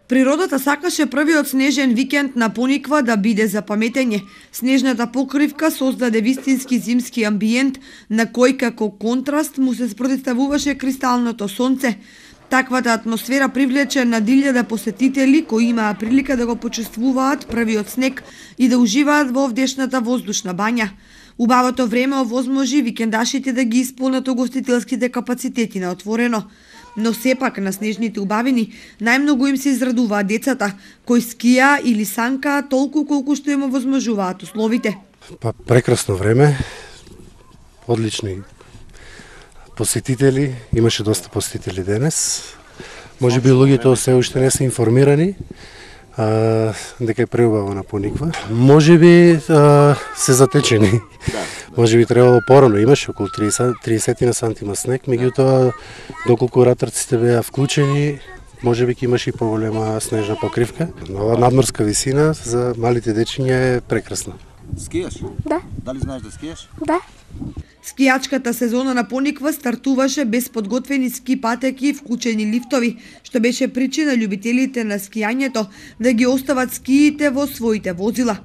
Природата сакаше првиот снежен викенд на Пониква да биде за паметење. Снежната покривка создаде вистински зимски амбиент, на кој како контраст му се спротивставуваше кристалното сонце. Таквата атмосфера привлече над 1000 посетители кои имаа прилика да го почувствуваат првиот снег и да уживаат во овдешната воздушна бања. Убавото време овозможи викендашите да ги исполнат угостителските капацитети на отворено. Но сепак на снежните убавини најмногу им се израдуваат децата, кои скија или санкаат толку колку што им овозможуваат условите. Прекрасно време, одлични посетители, имаше доста посетители денес. Може би луѓето се уште не се информирани дека е преубаво на Пониква. Може би се затечени. Може би требало порано, имаше околу 30 на сантима снег, меѓутоа доколку ратрците беа вклучени, може би имаше и поголема снежна покривка. Ова надморска висина за малите дечиња е прекрасна. Скијаш? Да. Дали знаеш да скијаш? Да. Скијачката сезона на Пониква стартуваше без подготвени ски патеки и вклучени лифтови, што беше причина љубителите на скијањето да ги остават скиите во своите возила.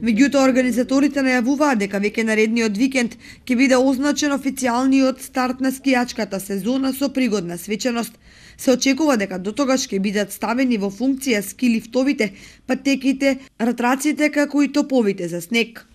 Меѓутоа, организаторите најавуваат дека веќе наредниот викенд ќе биде означен официјалниот старт на скијачката сезона со пригодна свеченост. Се очекува дека дотогаш ќе бидат ставени во функција ски лифтовите, патеките, ратраците како и топовите за снег.